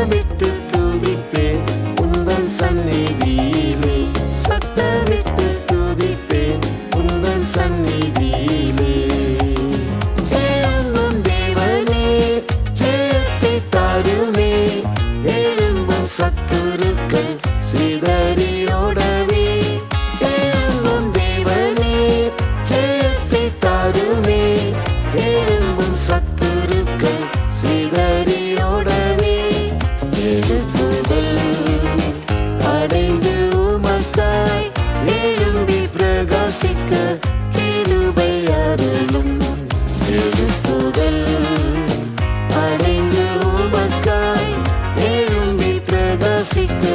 சத்தமிட்டு துதிப்பேன் உந்தன் சந்நிதியிலே, சத்தமிட்டு துதிப்பேன் உந்தன் சந்நிதியிலே. எழும்பும் தேவனே ஜெயத்தை தாருமே, எழும்பும் சத்துருக்கள் சிதறியோடவே. எழும்பும் தேவனே ஜெயத்தை தாருமே, எழும்பும் சத்துருக்கள் சிதறியோடவே. எழுப்புதல் அடைந்து உமக்காய் எழும்பி பிரகாசிக்க கிருபை அருளும். எழுப்புதல் அடைந்து உமக்காய் எழும்பி பிரகாசிக்க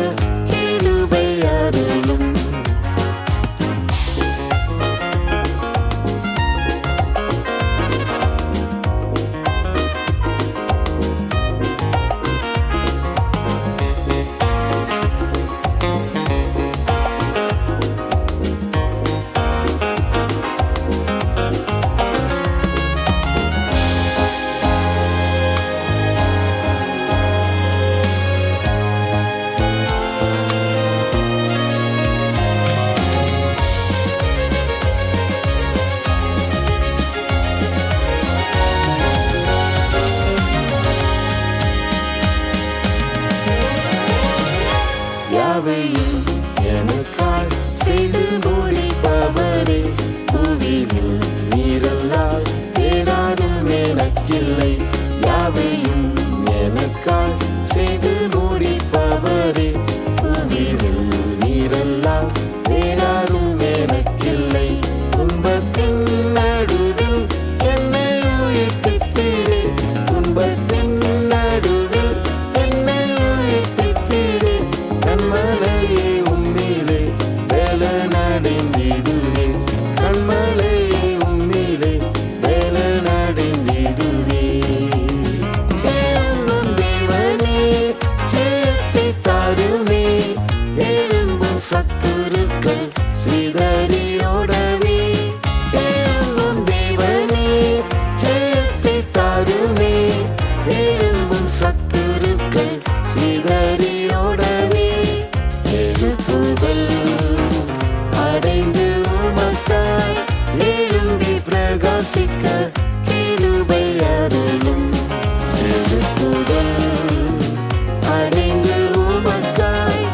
கிருபை அருளும். யாவையும் எனக்காய் செய்து முடிப்பவரே, புவியில் நீரல்லால் வேறாரும் எனக்கில்லை. யாவையும் எனக்காய் செய்து முடிப்பவரே, புவியில் நீரல்லால் வேறாரும் எனக்கில்லை. துன்பத்தின் நடுவில் என்னை உயிர்ப்பிப்பீரே, துன்பத்தின் நடுவில் என்னை உயிர்ப்பிப்பீரே. கண்மலையே உம்மிலே வேலனடைந்திடுவேன், கண்மலையே உம்மிலே வேலனடைந்திடுவேன். எழும்பும் தேவனே ஜெயத்தை தாருமே, எழும்பும் சத்துருக்கள் சிதறியோடவே. எழும்பும் தேவனே ஜெயத்தை தாருமே, எழும்பும் சத்துருக்கள் சிதறியோடவே. எழுப்புதல் அடைந்து உமக்காய் எழும்பி பிரகாசிக்க கிருபை அருளும். எழுப்புதல் அடைந்து உமக்காய்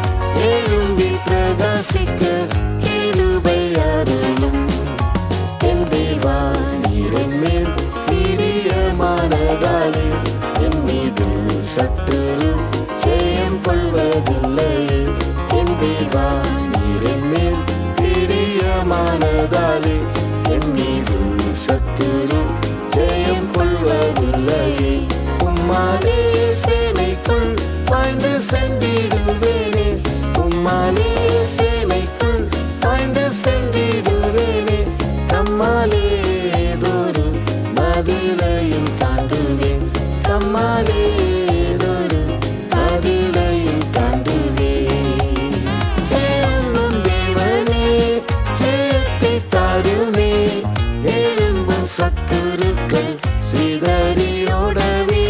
எழும்பி பிரகாசிக்க கிருபை அருளும். என் தேவா நீரின் மேல் பிரியமானதாலே, என் மீது சத்துரு ஜெயம் கொள்வதில்லையே. என் தேவா நீரின் மேல் பிரியமானதாலே, என் மீது சத்துரு ஜெயம் கொள்வதில்லையே. உம்மாலே சேனைக்குள் பாய்ந்து சென்றிடுவேனே, உம்மாலே சேனைக்குள் பாய்ந்து சென்றிடுவேனே. தம்மாலே ஏதொரு மதிலையும் தாண்டுவேன், தம்மாலே ஏதொரு மதிலையும் தாண்டுவேன். எழும்பும் தேவனே ஜெயத்தை தாருமே, எழும்பும் சத்துருக்கள் சிதறியோடவே.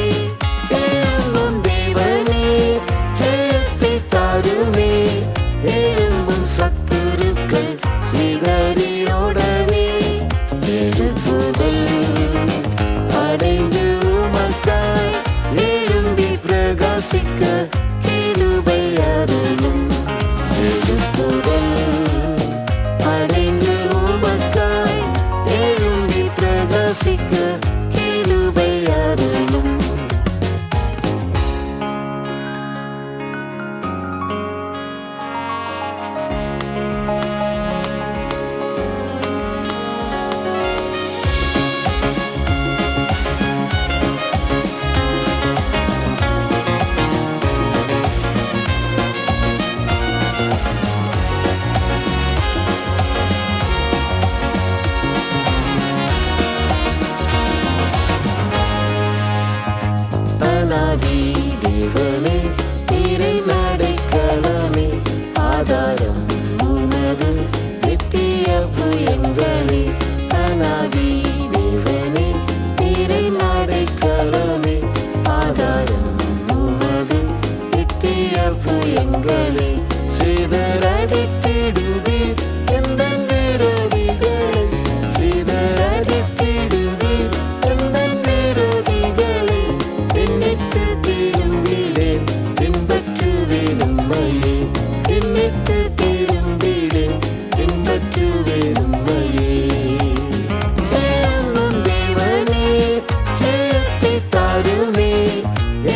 எழும்பும் தேவனே ஜெயத்தை தாருமே, எழும்பும் சத்துருக்கள் சிதறியோடவே. எழுப்புதல் அடைந்து உமக்காய் எழும்பி பிரகாசிக்க கிருபை அருளும். எழுப்புதல் அடைந்து உமக்காய் எழும்பி பிரகாசிக்க கிருபை அருளும். நெருப்பு எங்களை சிதறடித்திடுவீர். எந்தன் விரோதிகளை சிதறடித்திடுவீர். எந்தன் விரோதிகளை பின்னிட்டு திரும்பிடேன். பின்பற்றுவேன் உம்மையே. பின்னிட்டு திரும்பிடேன். பின்பற்றுவேன் உம்மையே. எழும்பும் தேவனே, ஜெயத்தை தாருமே.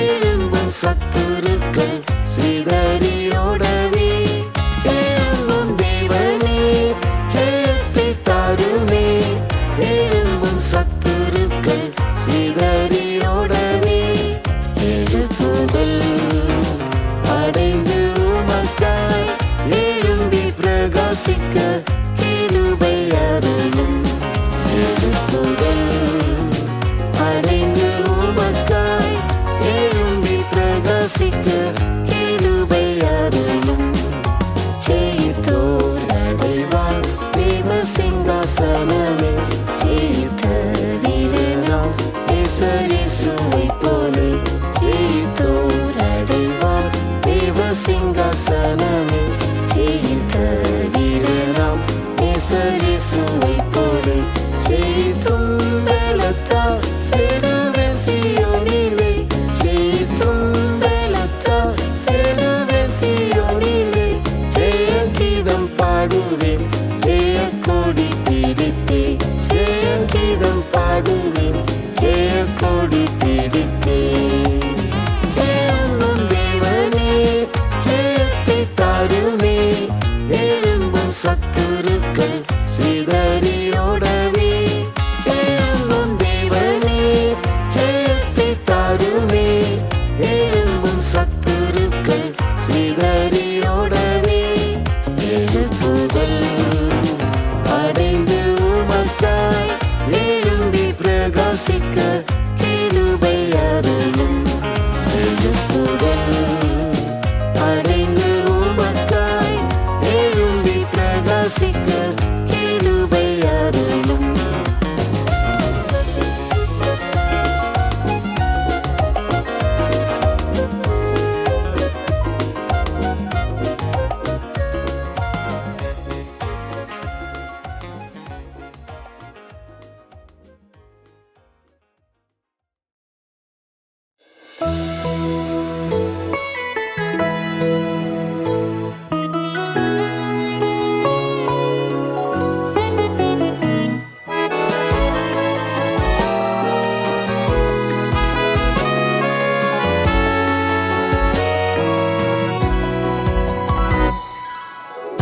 எழும்பும் சத்துருக்கள் சிதறியோடவே. எழும்பும் தேவனே, ஜெயத்தை தாருமே. எழும்பும் சத்துருக்கள் சிதறியோடவே. எழுப்புதல் அடைந்து உமக்காய் எழும்பி பிரகாசிக்க கிருபை அருளும். எழுப்புதல் அடைந்து உமக்காய் எழும்பி பிரகாசிக்க கிருபை அருளும். ஜெயித்தோர் அடைவார் தேவ சிங்காசனமே. ஜெயித்த வீரனாம் இயேசுவைப் போலே. ஜெயித்தோர் அடைவார் தேவ சிங்காசனமே. ஜெயித்த வீரனாம் இயேசுவைப் போலே. ஜெயித்தும் பலத்தால் சிறுவில் சீயோனிலே. ஜெயித்தும் பலத்தால் சிறுவில் சீயோனிலே. ஜெயகீதம் பாடுவேன் ஜெயக்கொடி பிடித்தே. ஜெயகீதம் பாடுவேன் ஜெயக்கொடி பிடித்தே. எழும்பும் தேவனே, ஜெயத்தை தாருமே. எழும்பும் சத்துருக்கள் சிதறியோடவே. எழும்பும் தேவனே, ஜெயத்தை தாருமே. எழும்பும் சத்துருக்கள் சிதறியோடவே. எழுப்புதல் அடைந்து உமக்காய் எழும்பி பிரகாசிக்க கிருபை அருளும். எழுப்புதல் அடைந்து உமக்காய் எழும்பி பிரகாசிக்க கிருபை அருளும்.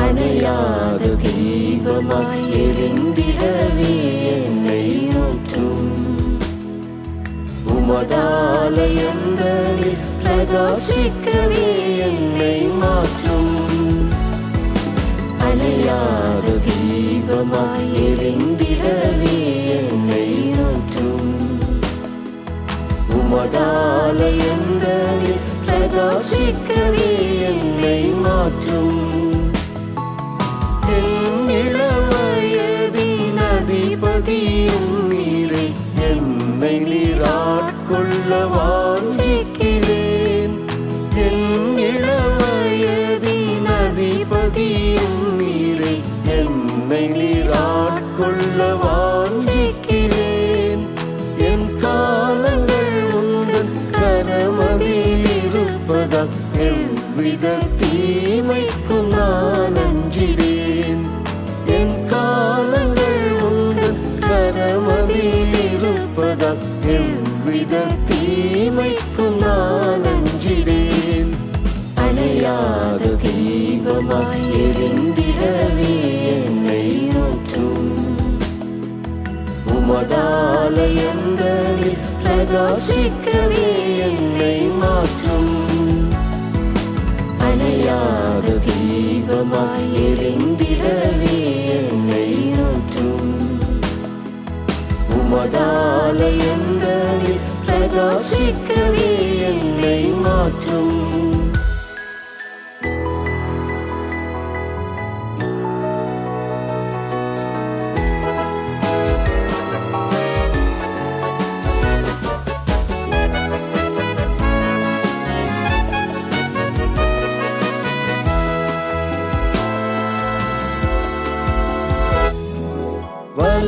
அணையாத தீபமாய் எரிந்திடவே என்னை ஊற்றும். உமதாலயங்களில் பிரகாசிக்கவே என்னை மாற்றும். அணையாத தீபமாய் எரிந்திடவே என்னை ஊற்றும். உமதாலயங்களில் பிரகாசிக்கவே என்னை மாற்றும். இளவயதின் அதிபதியும் நீரே. என்னை நீர் ஆட்கொள்ள வாஞ்சிக்கிறேன். என் இளவயதின் அதிபதியும் நீரே. என்னை நீர் ஆட்கொள்ள வாஞ்சிக்கிறேன். என் காலங்கள் உந்தன் கரமதில் இருப்பதால் எவ்வித தீமைக்கும் நான் அஞ்சிடேன். என் காலங்கள் உந்தன் கரமதில் இருப்பதால் எவ்வித தீமைக்கும் நான் அஞ்சிடேன். அணையாத தீபமாய் எரிந்திடவே என்னை ஊற்றும். உமதாலயங்களில் பிரகாசிக்கவே என்னை மாற்றும். அணையாத தீபமாய் எரிந்திடவே என்னை ஊற்றும். உமதாலயங்களில் பிரகாசிக்கவே என்னை மாற்றும்.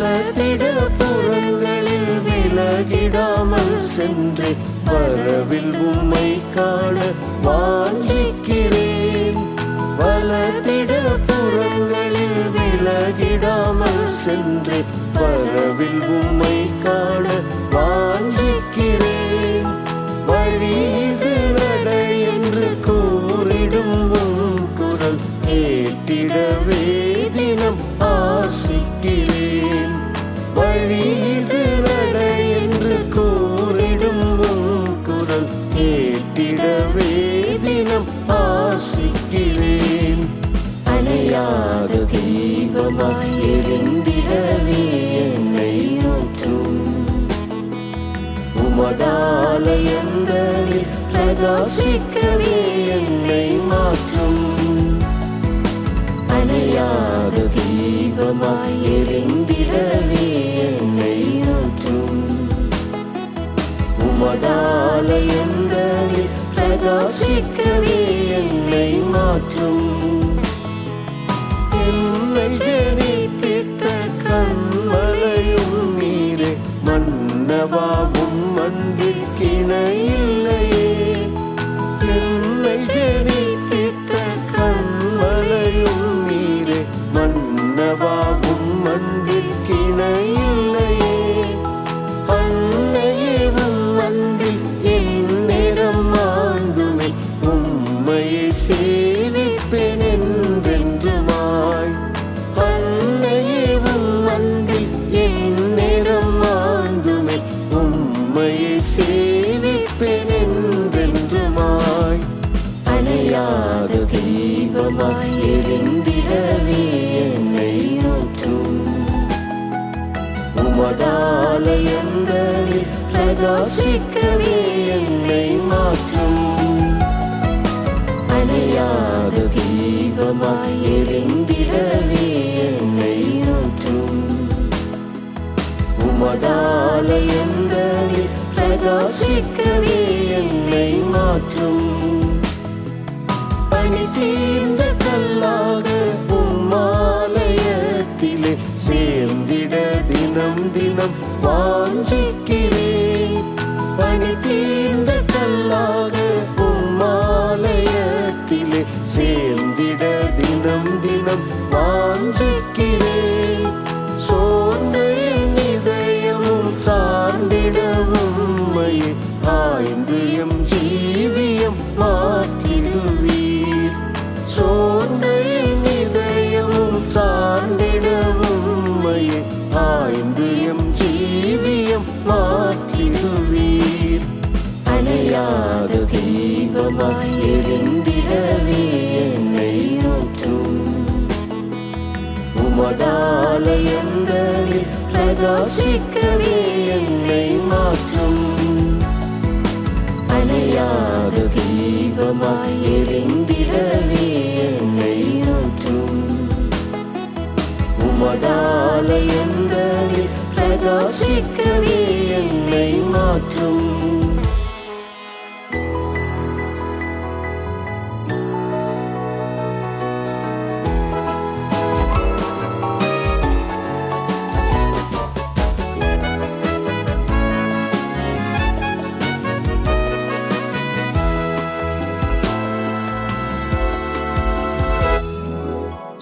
வலதிட புறங்களில் விலகிடாமல் சென்று வரவில் உம்மை காண வாஞ்சிக்கிறேன். வலதிட புறங்களில் விலகிடாமல் சென்று வரவில் உம்மை காண வாஞ்சிக்கிறேன். வழி இது நடை என்று கூறிடும் உம் குரல் கேட்டிடவே தினம் ஆசிக்கிறேன். வழி இது நடை என்று கூறிடும் உம் குரல் கேட்டிடவே தினம் ஆசிக்கிறேன். அணையாத தீபமாய் எரிந்திடவே என்னை ஊற்றும். உமதாலயங்களில் பிரகாசிக்கவே என்னை மாற்றும். அணையாத தீபமாய் எரிந்திடவே என்னை ஊற்றும். உமதாலயங்களில் பிரகாசிக்கவே என்னை மாற்றும். என்னை ஜனிப்பித்த கண்மலையும் நீரே, மன்னவாவும் அன்பிற்கு இணையில்லையே. என்னை ஜனிப்பித்த கண்மலையும் நீரே, மன்னவாவும் அன்பிற்கு இணையில்லையே. அன்னையேவும் அன்பில் என் நேரம் ஆண்டுமே, உம்மையை சேவிப்பேன் என்றென்றுமாய். அன்னையேவும் அன்பில் என் நேரம் ஆண்டுமே, உம்மையை சேவிப்பேன் என்றென்றுமாய். அணையாத தீபமாய் எரிந்திடவே என்னை ஊற்றும். உமதாலயங்களில் பிரகாசிக்கவே என்னை மாற்றும். அணையாத தீபமாய் எரிந்திடவே என்னை ஊற்றும். உமதாலயங்களில் பிரகாசிக்கவே என்னை மாற்றும். பணி தீர்ந்த கல்லாக உம்மாலயத்திலே சேர்ந்திட தினம் தினம் வாஞ்சிக்கிறேன். பணி தீர்ந்த கல்லாக உம்மாலயத்திலே சேர்ந்திட தினம் தினம் வாஞ்சிக்கிறேன். சோர்ந்த என் இதயமும் சார்ந்திடவும் உம்மையே ஆய்ந்து எம் ஜீவியம் மாற்றிடுவீர். சோர்ந்த என் இதயமும் சார்ந்திடவும் உம்மையே ஆய்ந்து எம் ஜீவியம் மாற்றிடுவீர். அணையாத தீபமாய் எரிந்திடவே என்னை ஊற்றும். உமதாலயங்களில் பிரகாசிக்கவே என்னை மாற்றும். அணையாத தீபமாய் எரிந்திடவே என்னை ஊற்றும். உமதாலயங்களில் பிரகாசிக்கவே என்னை மாற்றும்.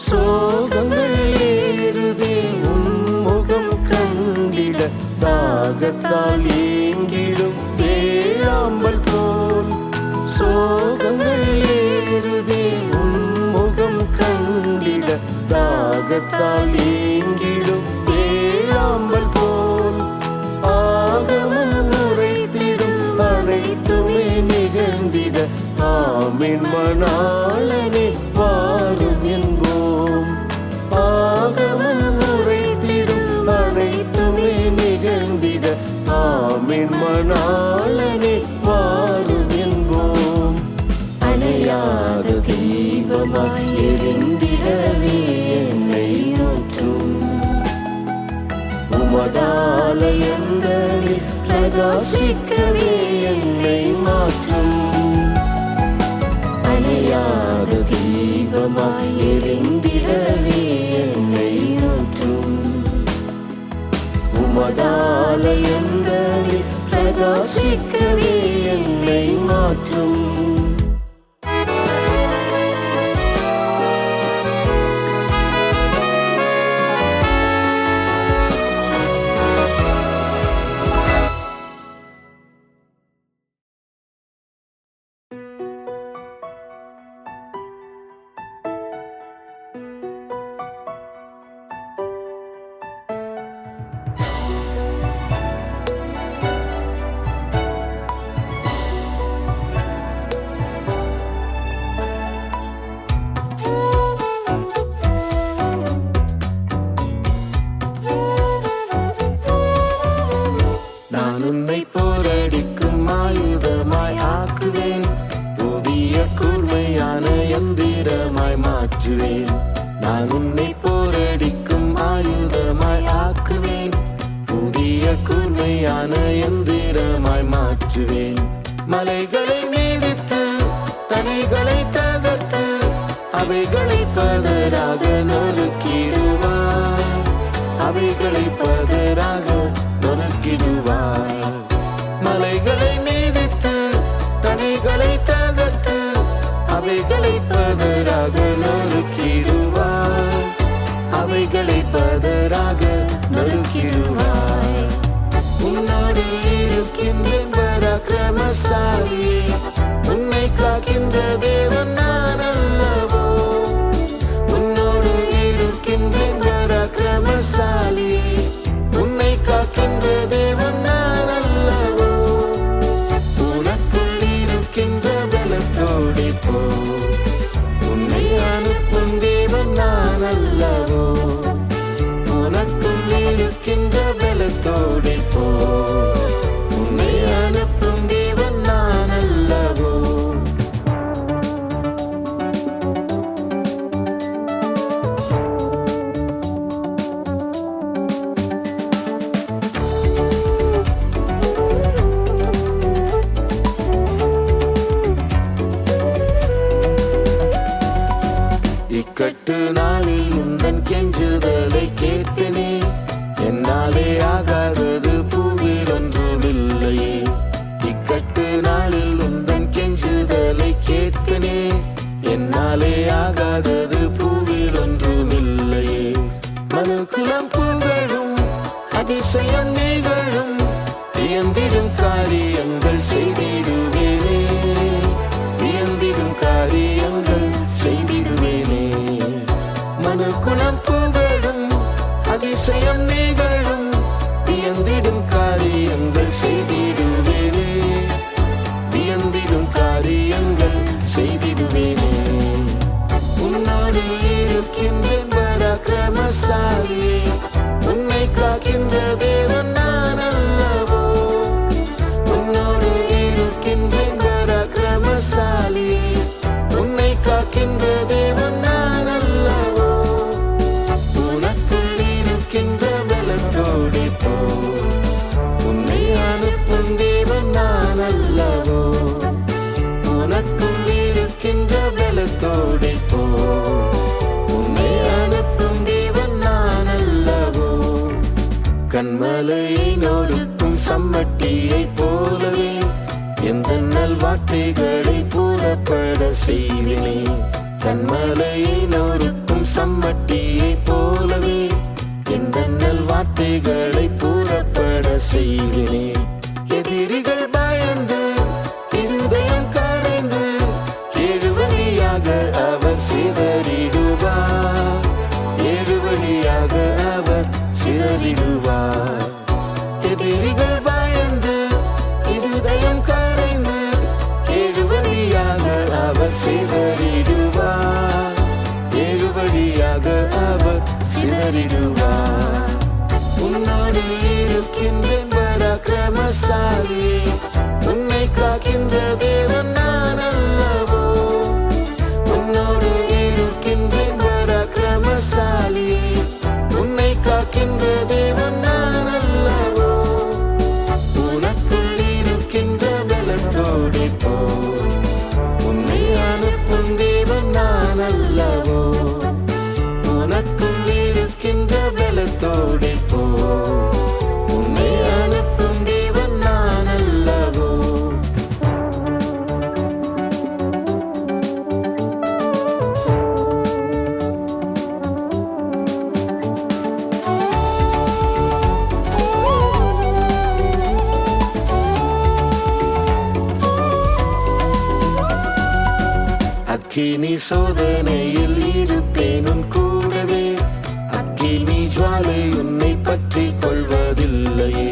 சோகங்கள் ஏறுதே உம்முகம் கண்டிட, தாகத்தால் ஏங்கிடும் வேளாம்பல் போல். சோகங்கள் ஏறுதே உம்முகம் கண்டிட, தாகத்தால் ஏங்கிடும் வேளாம்பல் போல். ஆகமம் உரைத்திடும் அனைத்துமே நிகழ்ந்திட, ஆமென் மணாளனே வாரும் என்போம். ஆகமம் உரைத்திடும் அனைத்துமே நிகழ்ந்திட, ஆமென் மணாளனே வாரும் என்போம். அணையாத தீபமாய் எரிந்திடவே என்னை ஊற்றும். உமதாலயங்களில் பிரகாசிக்கவே என்னை மாற்றும். அணையாத தீபமாய் எரிந்திடவே என்னை ஊற்றும். புதிய கூர்மையான எந்திரமாய் மாற்றுவேன். நான் உன்னை போரடிக்கும் ஆயுதமாய் ஆக்குவேன். புதிய கூர்மையான எந்திரமாய் மாற்றுவேன். மலைகளை மீதித்து தனைகளை தகர்த்து அவைகளை பதராக நொறுக்கிடுவாய். அவைகளை பதராக நொறுக்கிடுவாய். மலைகளை மீதித்து தனைகளை தகர்த்து அவைகளை பதராக நொறுக்கிடுவாய். அவைகளை பதராக நொறுக்கிடுவாய். உன்னோடு இருக்கின்றேன் பராக்கிரமசாலியே. உன்னை காக்கின்ற தேவன் நான் அல்லவோ. உன்னோடு இருக்கின்றேன் பராக்கிரமசாலியே. உன்னை காக்கின்ற தேவன் நான் அல்லவோ. உனக்குள் இருக்கின்ற பலத்தோடே போ. உன்னை அனுப்பும் தேவன் நான் அல்லவோ. உனக்குள் இருக்கின்ற பலத்தோடே போ. உன்னை அனுப்பும் தேவன் நான் அல்லவோ. இக்கட்டு நாளில் உந்தன் கெஞ்சுதலை கேட்பேனே. என்னாலே ஆகாதது பூவில் ஒன்றுமில்லையே. இக்கட்டு நாளில் உந்தன் கெஞ்சுதலை கேட்பேனே. என்னாலே ஆகாதது பூவில் ஒன்றுமில்லையே. மனுக்குலம் புகழும் அதிசயம் நிகழும் வியந்திடும் காரியங்கள் செய்திடுவேனே. வியந்திடும் காரியங்கள் செய்திடுவேனே. மனுக்குலம் புகழும் அதிசயம் நிகழும் வியந்திடும் காரியங்கள் செய்திடுவேனே. வியந்திடும் காரியங்கள் செய்திடுவேனே. உன்னோடு இருக்கின்றேன் பராக்கிரமசாலியே. உன்னை காக்கின்ற தேவன் நான் அல்லவோ. உன்னோடு இருக்கின்றேன் பராக்கிரமசாலியே. உன்னை காக்கின்ற தேவன் நான் அல்லவோ. உனக்குள் இருக்கின்ற பலத்தோடே போ. உன்னை அனுப்பும் தேவன் நான் அல்லவோ. உனக்குள் இருக்கின்ற பலத்தோடே போ. உன்னை அனுப்பும் தேவன் நான் அல்லவோ. கண்மலையை நொறுக்கும் சம்மட்டியை போலவே எந்த நல்வார்த்தைகளை புறப்பட செய்வினே. கண்மலையை நொறுக்கும் சம்மட்டியை போலவே எந்த நல்வார்த்தைகளை புறப்பட செய்வினே. எதிரிகள் பயந்து இருதயம் கரைந்து ஏழு வழியாக அவர் சிதறிடுவார். ஏழு வழியாக அவர் சிதறிடுவார். எதிரிகள் பயந்து இருதயம் கரைந்து ஏழு வழியாக அவர் சிதறிடுவார். ஏழு வழியாக அவர் சிதறிடுவார். உன்னோடு இருக்கின்றேன் பராக்கிரமசாலியே. உன்னை காக்கின்ற தேவன் நான் அல்லவோ. உன்னோடு இருக்கின்றேன் பராக்கிரமசாலியே. உன்னை காக்கின்ற தேவன் நான் அல்லவோ. உனக்குள் இருக்கின்ற பலத்தோடே போ. உன்னை அனுப்பும் தேவன் நான் அல்லவோ. உனக்குள் இருக்கின்ற பலத்தோடே போ. உன்னை அனுப்பும் தேவன் நான் அல்லவோ. அக்கினி சோதனையில் இருப்பேன் உன் கூடவே. அக்கினி ஜுவாலை உன்னை பற்றி கொள்வதில்லையே.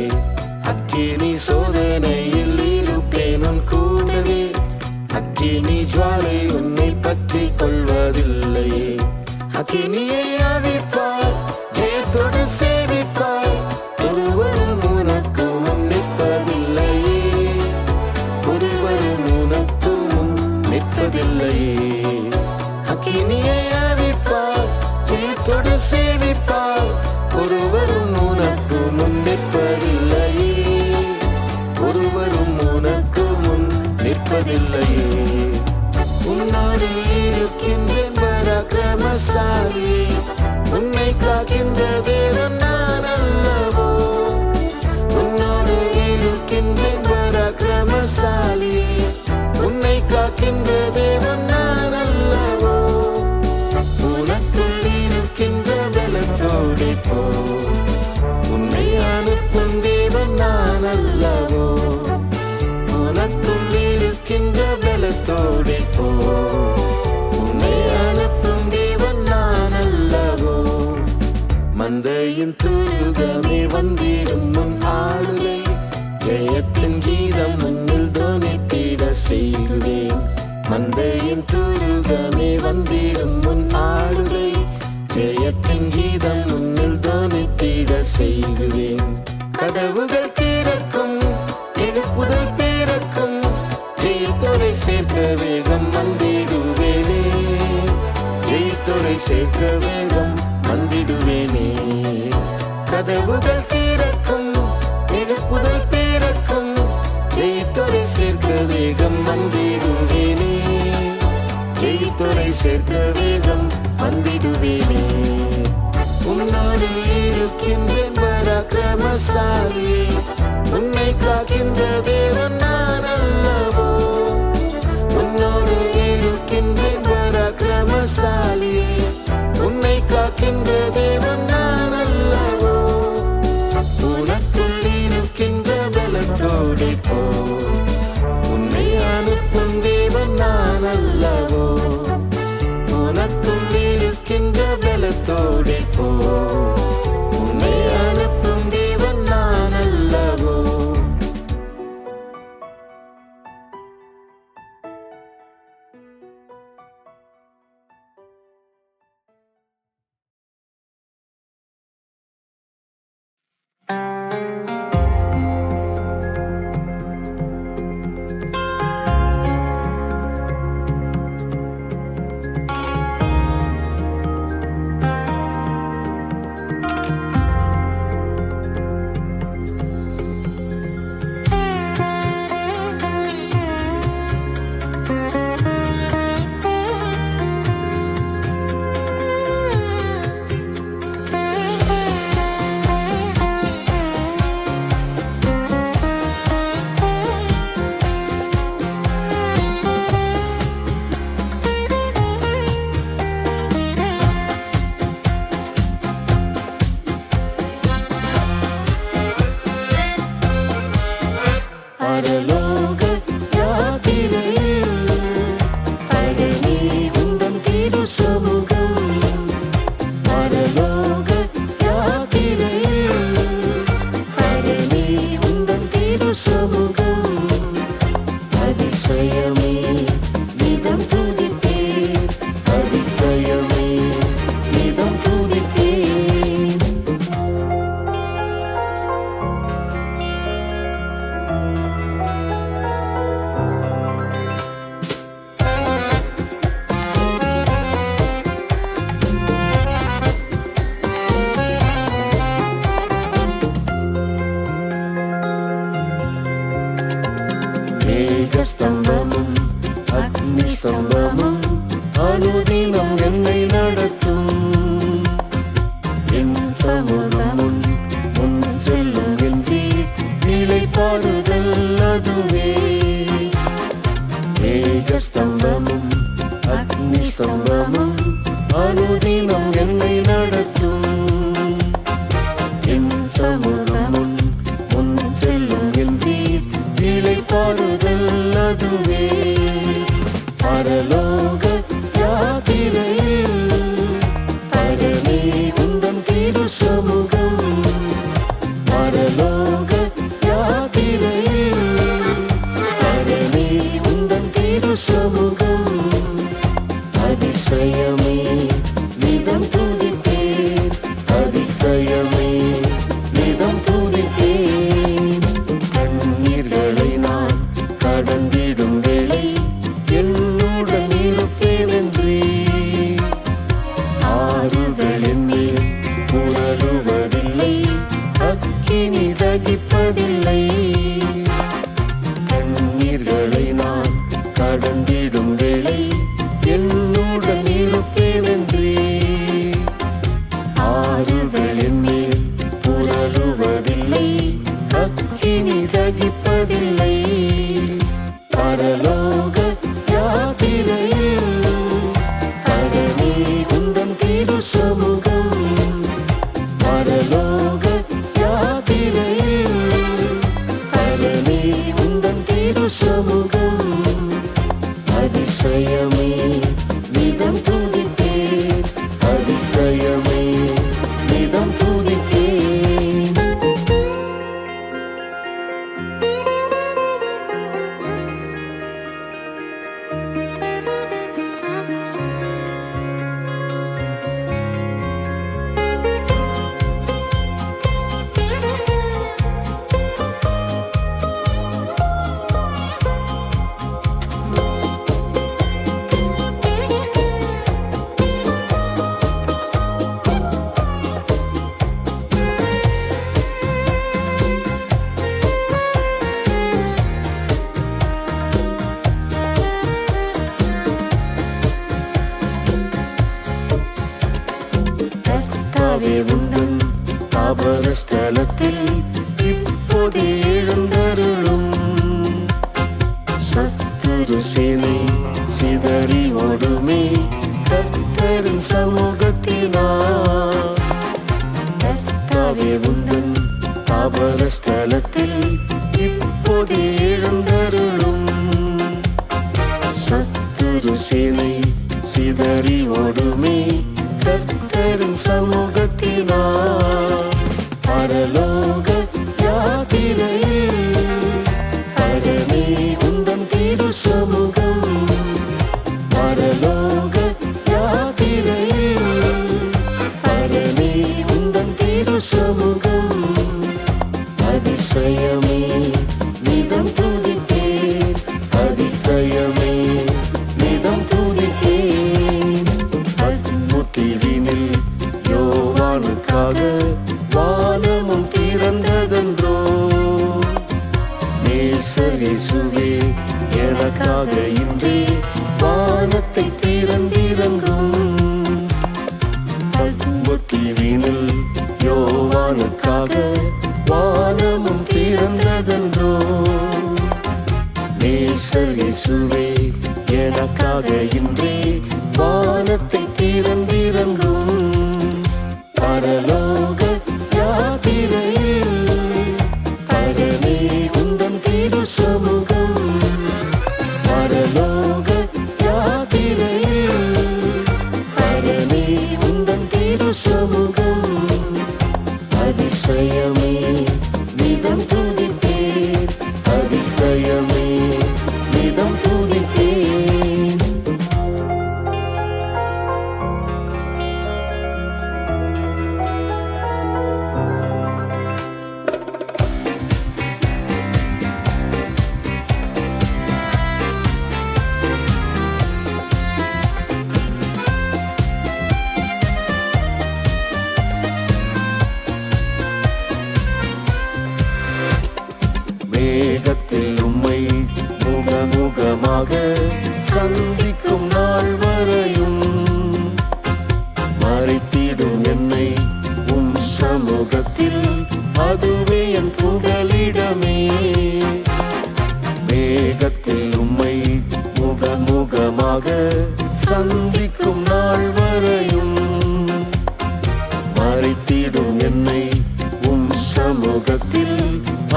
அக்கினி சோதனையில் இருப்பேன் உன் கூடவே. அக்கினி ஜுவாலை உன்னை பற்றி கொள்வதில்லையே. அக்கினியை அவிப்பாய், ஜெயத்தோடு சேவிப்பாய். ஒருவரும் உனக்கு முன் நிற்பதில்லையே. ஒருவரும் உனக்கு முன் நிற்பதில்லையே. நிற்பதில்லையே. அக்கினியை அவிப்பார், ஜெயத்தோடு சேவிப்பார், ஒருவரும் உனக்கு முன் நிற்பதில்லையே, ஒருவரும் உனக்கு முன் நிற்பதில்லையே. உன்னோடு இருக்கின்றேன் பராக்கிரமசாலி, உன்னை காக்கின்ற தேவன் நான் அல்லவோ. உன்னோடு இருக்கின்றேன் பராக்கிரமசாலி, உன்னை காக்கின்ற தேவன் நான் அல்லவோ. உனக்குள் இருக்கின்ற பலத்தோடு போ, உன்னை அனுப்பும் தேவன் நான் அல்லவோ. உனக்குள் இருக்கின்ற பலத்தோடு போ, உன்னை அனுப்பும் தேவன் நான் அல்லவோ. மந்தையின் துருகமே வந்திடும் முன் ஆளுகை, ஜெயத்தின் கீதம் முன்னில் தோனித்திட செய்குவேன். மந்தையின் துருகமே வந்திடும் முன் ஆளுகை, ஜெயத்தின் கீதம் முன்னில் தோனித்திட செய்குவேன். கதவுகள் திறக்கும், எழுப்புதல் பிறக்கும், ஜெயத்தோரை சேர்க்க வேகம் வந்திடுவேனே, ஜெயத்தோரை சேர்க்க வேகம் வந்திடுவேனே. கதவுகள் திறக்கும், எழுப்புதல் பிறக்கும், ஜெயத்தோரை சேர்க்க வேகம் வந்திடுவேனே, ஜெயத்தோரை சேர்க்க வேகம் வந்திடுவேனே. உன்னோடு இருக்கின்றேன் பராக்கிரமசாலி, உன்னை காக்கின்ற தேவன் நான் அல்லவோ. உன்னோடு இருக்கின்றேன் பராக்கிரமசாலி, உன்னை காக்கின்ற தேவன் நான் அல்லவோ. உனக்குள் இருக்கின்ற பலத்தோடு போ, உன்னை அனுப்பும் தேவன் நான் அல்லவோ. உனக்குள் இருக்கின்ற பலத்தோடு போ, உன்னை அனுப்பும் தேவன் நான் அல்லவோ. பரலோக யாத்திரையில் பரணி உந்தன் திரு சமூகம். பரலோக யாத்திரையில் பரணி உந்தன் திரு சமூகம். அதிசயமே நிதம் துதிப்பேன், அதிசயமே நிதம் துதிப்பேன். மேகஸ்தம்பமும் அக்னி ஸ்தம்பமும் அனுதினம் என்னை நடத்தும். என் சமூகமும் முன் செல்லும் என்று நிலைப்பாடுதல் அதுவே. மேகஸ்தம்பமும் அக்னி ஸ்தம்பமும் அனுதினம் என்னை நடத்தும். என் சமூகமும் முன் செல்லும் என்று நிலைப்பாடுதல் அதுவே. பரலோக யாத்திரையில் பரணி உந்தன் திரு சமூகம். பரலோக யாத்திரையில் பரணி உந்தன் திரு சமூகம். அதிசயமே நிதம் துதிப்பேன், அதிசயமே நிதம் துதிப்பேன். கண்ணீர்களை நான் கடந்திடும் வேளை என்னுடன் கர்த்தாவே உந்தன் தாபர ஸ்தலத்தில் இப்போதே எழுந்தருளும். சத்துரு சேனை சிதறி ஓடுமே கர்த்தரின் சமூகத்தினார். கர்த்தாவே உந்தன் தாபர ஸ்தலத்தில் இப்போதே எழுந்தருளும். சத்துரு சேனை சிதறி ஓடுமே கர்த்தரின் சமூகத்தினார். பரலோக யாத்திரையில் பரமே உந்தன் திரு சமூகம். பரலோக யாத்திரையில் பரமே உந்தன் திரு சமூகம். அதிசயமே நிதம் துதிப்பேன், அதிசயமே நிதம் துதிப்பேன். பத்முத்தீவினில் யோவானுக்காக வானமும் திறந்ததென்றோ. நேசர் இயேசுவே எனக்காக இன்றே வானத்தை திறந்திறங்கும். பத்முத்தீவினில் யோவானுக்காக வானமும் திறந்ததென்றோ. நேசர் இயேசுவே எனக்காக இன்றே வானத்தை திறந்திறங்கும். பரலோக யாத்திரையில் பரமே உந்தன் திரு சமூகம். பரலோக யாத்திரையில் பரமே உந்தன் திரு சமூகம். அதிசயமே நிதம் துதிப்பேன், அதிசயமே நிதம் துதிப்பேன். மேகத்தில் உம்மை முகமுகமாக சந்திக்கும் நாள் வரையும் மறைத்திடும் என்னை உம் சமூகத்தில், அதுவே என் புகலிடமே. மேகத்தில் உம்மை முகமுகமாக சந்திக்கும் நாள் வரையும் மறைத்திடும் என்னை உம் சமூகத்தில்,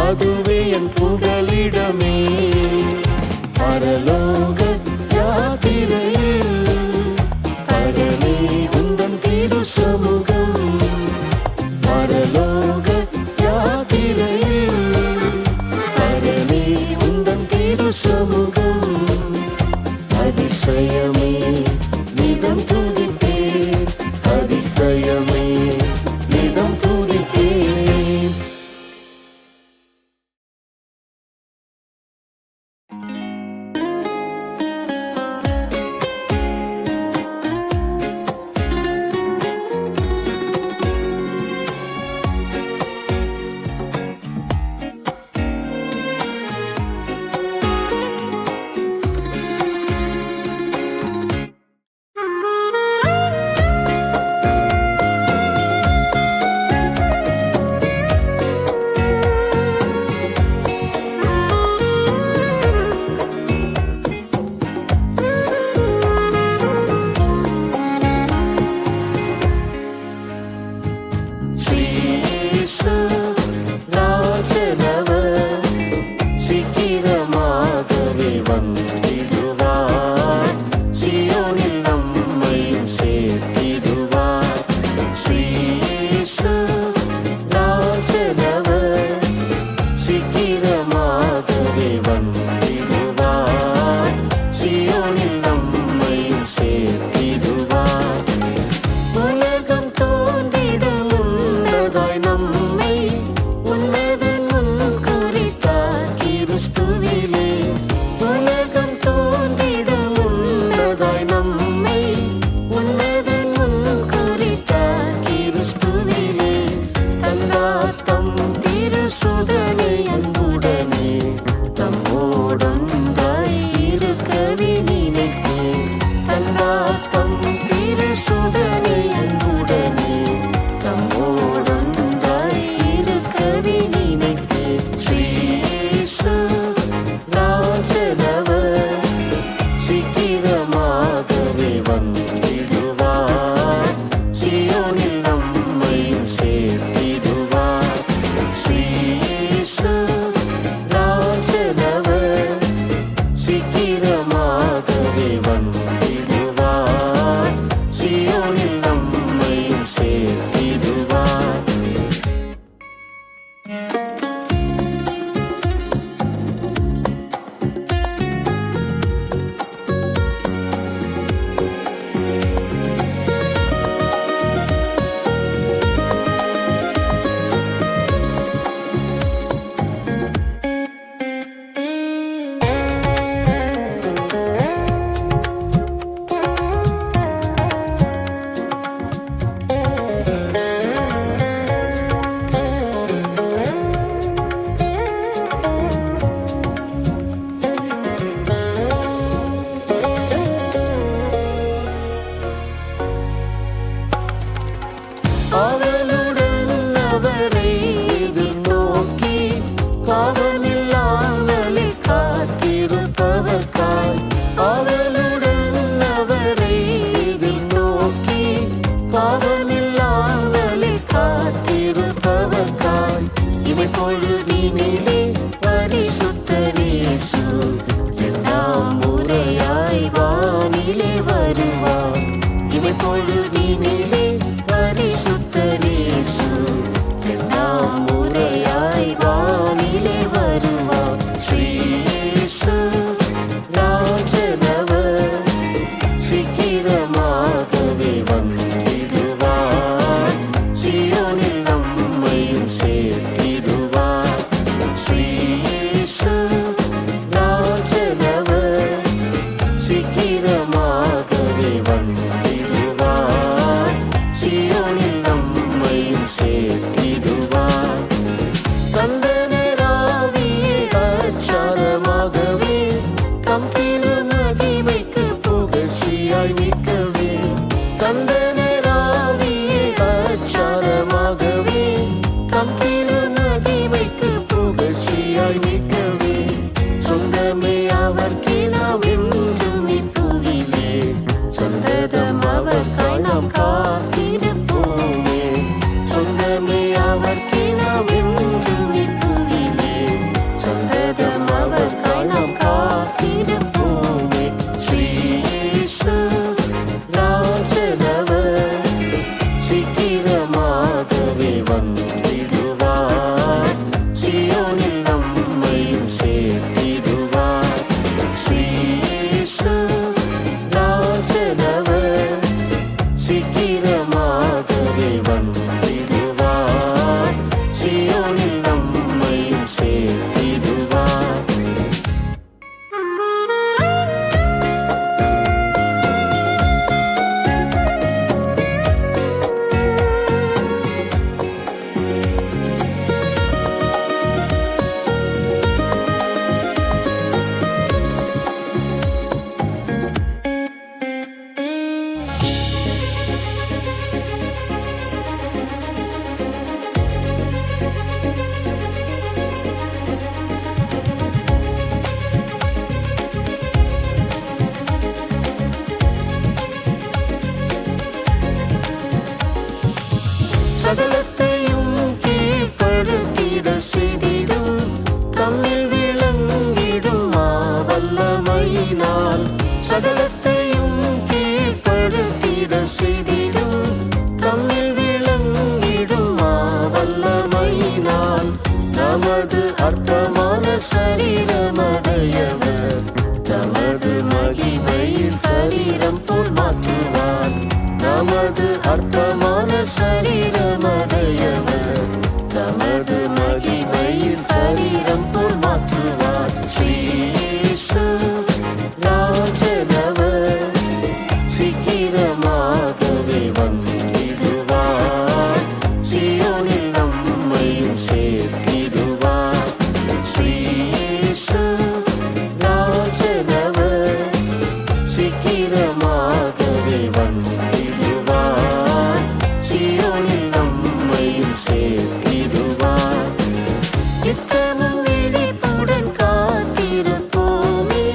அதுவே என் புகலிடமே. பரலோக யாத்திரையில் பரமே உந்தன் திரு சமூகம். பரலோக யாத்திரையில் பரமே உந்தன் திரு சமூகம். அதிசயமே நிதம் துதிப்பேன், அதிசயமே நிதம் துதிப்பேன். வருவார். இவை பொழுதினிலே பரிசுத்தரேசு இரண்டாம் முறையாய் வானிலே வருவார். ஸ்ரீ இயேசு ராஜனவர் சீக்கிரமாகவே வந்திடுவார். சீயோனில் நம்மையும் சேர்த்திடுவார். ஸ்ரீ இயேசு ராஜனவர் சீக்கிரமாகவே வந்திடுவார். சீயோனில் நம்மையும் சேர்த்திடுவார். தந்தனராவியே அச்சாரமாகவே தம் திருமகிமைக்கு புகழ்ச்சியாய் மீட்கவே. தந்தனராவியே அச்சாரமாகவே தம் திருமகிமைக்கு புகழ்ச்சியாய் மீட்கவே. சொந்தமே அவர்க்கே நாம் என்றும் இப்புவிலே சொந்ததம் அவர்க்காய் நாம் காத்திருப்போமே. சொந்தமே அவர்க்கே நாம் என்றும் இப்புவிலே சொந்ததம் அவர்க்காய் நாம் காத்திருப்போமே. ஸ்ரீ இயேசு ராஜனவர் சீக்கிரமாகவே வந்திடுவார். சீயோனில் நம்மையும் சேர்த்திடுவார். ஸ்ரீ இயேசு ராஜனவர் சீக்கிரமாகவே வந்திடுவார். சீயோனில் நம்மையும் சேர்த்திடுவார். சகலத்தையும் கீழ்ப்படுத்திட செய்திடும் தம்மில் விளங்கிடும் மாவல்லமையினால். சகலத்தையும் கீழ்ப்படுத்திட செய்திடும் தம்மில் விளங்கிடும் மாவல்லமையினால். நமது அற்பமான சரீரமதையவர் தமது மகிமை சரீரம் போல் மாற்றுவார். நமது அற்பமான சரீரமதையவர் தமது மகிமை சரீரம் போல் மாற்றுவார். ஸ்ரீ இயேசு ராஜனவர் சீக்கிரமாகவே வந்திடுவார். சீயோனில் நம்மையும் சேர்த்திடுவார். ஸ்ரீ இயேசு ராஜனவர் சீக்கிரமாகவே வந்திடுவார். சீயோனில் நம்மையும் சேர்த்திடுவார். நித்தமும் விழிப்புடன் காத்திருப்போமே.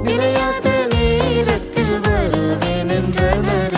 நினையாத நேரத்தில் வருவேன் என்றனர்.